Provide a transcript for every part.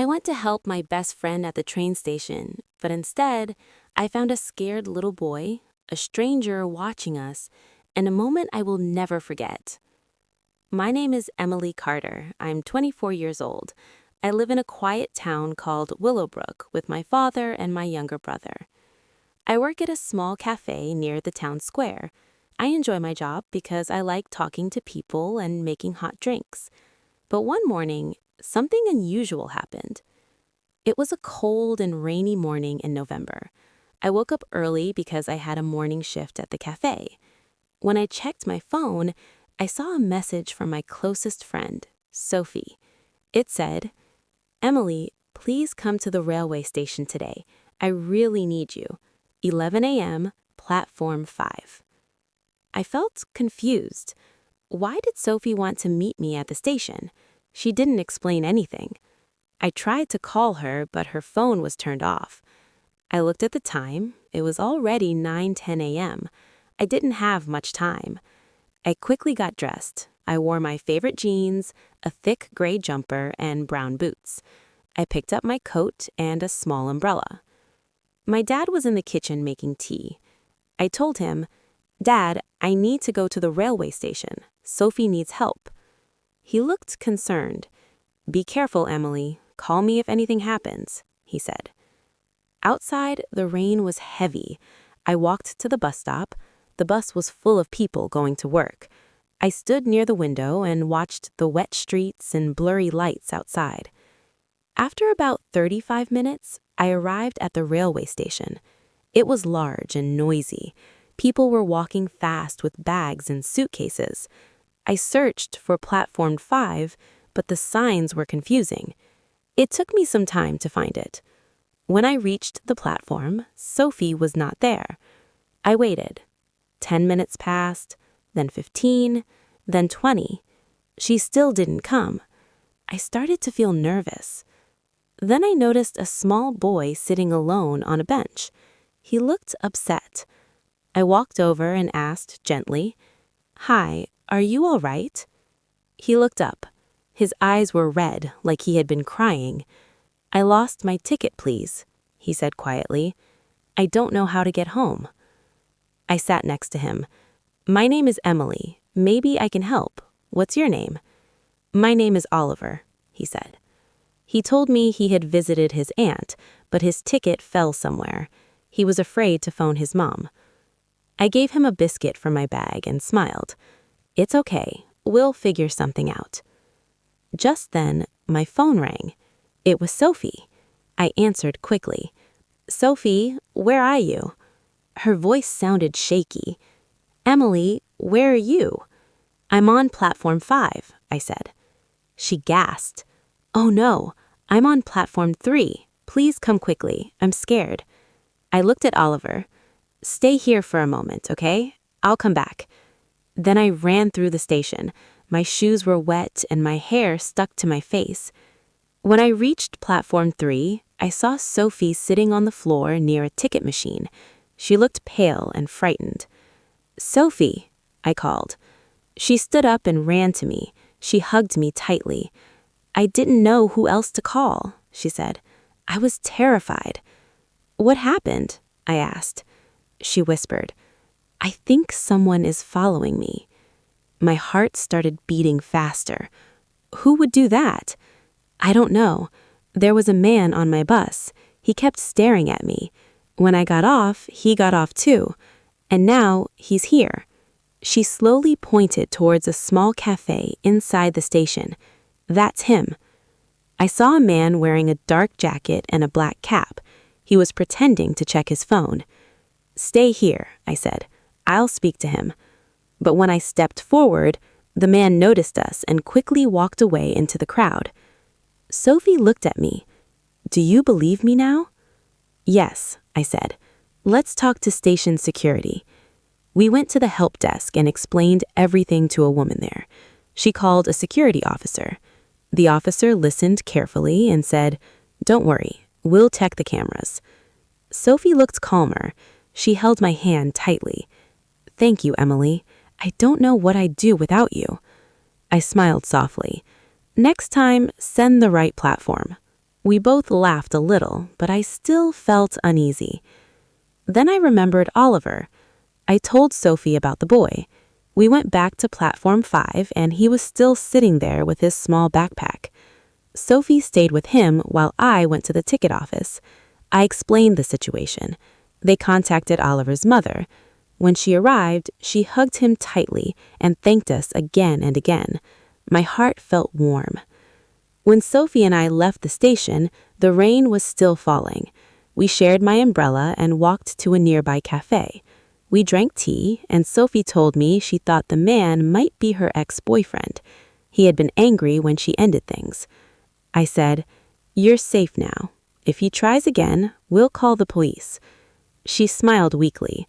I went to help my best friend at the train station, but instead, I found a scared little boy, a stranger watching us, and a moment I will never forget. My name is Emily Carter. I'm 24 years old. I live in a quiet town called Willowbrook with my father and my younger brother. I work at a small cafe near the town square. I enjoy my job because I like talking to people and making hot drinks. But one morning, something unusual happened. It was a cold and rainy morning in November. I woke up early because I had a morning shift at the cafe. When I checked my phone, I saw a message from my closest friend, Sophie. It said, "Emily, please come to the railway station today. I really need you. 11 a.m., platform 5. I felt confused. Why did Sophie want to meet me at the station? She didn't explain anything. I tried to call her, but her phone was turned off. I looked at the time. It was already 9:10 a.m. I didn't have much time. I quickly got dressed. I wore my favorite jeans, a thick gray jumper, and brown boots. I picked up my coat and a small umbrella. My dad was in the kitchen making tea. I told him, "Dad, I need to go to the railway station. Sophie needs help." He looked concerned. "Be careful, Emily. Call me if anything happens," he said. Outside, the rain was heavy. I walked to the bus stop. The bus was full of people going to work. I stood near the window and watched the wet streets and blurry lights outside. After about 35 minutes, I arrived at the railway station. It was large and noisy. People were walking fast with bags and suitcases. I searched for platform 5, but the signs were confusing. It took me some time to find it. When I reached the platform, Sophie was not there. I waited. 10 minutes passed, then 15, then 20. She still didn't come. I started to feel nervous. Then I noticed a small boy sitting alone on a bench. He looked upset. I walked over and asked gently, "Hi, are you all right?" He looked up. His eyes were red, like he had been crying. "I lost my ticket, please," he said quietly. "I don't know how to get home." I sat next to him. "My name is Emily. Maybe I can help. What's your name?" "My name is Oliver," he said. He told me he had visited his aunt, but his ticket fell somewhere. He was afraid to phone his mom. I gave him a biscuit from my bag and smiled. "It's okay. We'll figure something out." Just then, my phone rang. It was Sophie. I answered quickly. "Sophie, where are you?" Her voice sounded shaky. "Emily, where are you?" "I'm on platform 5, I said. She gasped. "Oh no, I'm on platform 3. Please come quickly. I'm scared." I looked at Oliver. "Stay here for a moment, okay? I'll come back." Then I ran through the station. My shoes were wet and my hair stuck to my face. When I reached platform 3, I saw Sophie sitting on the floor near a ticket machine. She looked pale and frightened. "Sophie," I called. She stood up and ran to me. She hugged me tightly. "I didn't know who else to call," she said. "I was terrified." "What happened?" I asked. She whispered, "I think someone is following me." My heart started beating faster. Who would do that? I don't know. There was a man on my bus. He kept staring at me. When I got off, he got off too. And now he's here. She slowly pointed towards a small cafe inside the station. That's him. I saw a man wearing a dark jacket and a black cap. He was pretending to check his phone. "Stay here," I said. "I'll speak to him." But when I stepped forward, the man noticed us and quickly walked away into the crowd. Sophie looked at me. "Do you believe me now?" "Yes," I said. "Let's talk to station security." We went to the help desk and explained everything to a woman there. She called a security officer. The officer listened carefully and said, "Don't worry, we'll check the cameras." Sophie looked calmer. She held my hand tightly. "Thank you, Emily. I don't know what I'd do without you." I smiled softly. "Next time, send the right platform." We both laughed a little, but I still felt uneasy. Then I remembered Oliver. I told Sophie about the boy. We went back to platform 5 and he was still sitting there with his small backpack. Sophie stayed with him while I went to the ticket office. I explained the situation. They contacted Oliver's mother. When she arrived, she hugged him tightly and thanked us again and again. My heart felt warm. When Sophie and I left the station, the rain was still falling. We shared my umbrella and walked to a nearby cafe. We drank tea, and Sophie told me she thought the man might be her ex-boyfriend. He had been angry when she ended things. I said, "You're safe now. If he tries again, we'll call the police." She smiled weakly.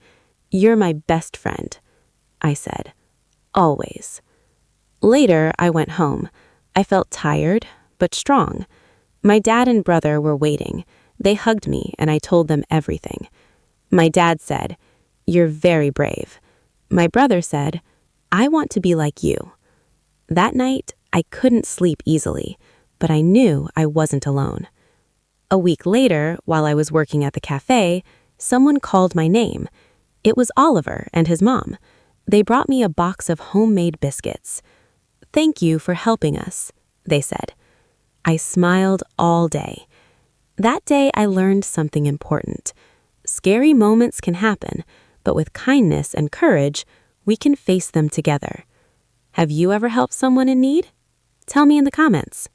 "You're my best friend." I said, "Always." Later, I went home. I felt tired, but strong. My dad and brother were waiting. They hugged me, and I told them everything. My dad said, "You're very brave." My brother said, "I want to be like you." That night, I couldn't sleep easily, but I knew I wasn't alone. A week later, while I was working at the cafe, someone called my name. It was Oliver and his mom. They brought me a box of homemade biscuits. "Thank you for helping us," they said. I smiled all day. That day I learned something important. Scary moments can happen, but with kindness and courage, we can face them together. Have you ever helped someone in need? Tell me in the comments.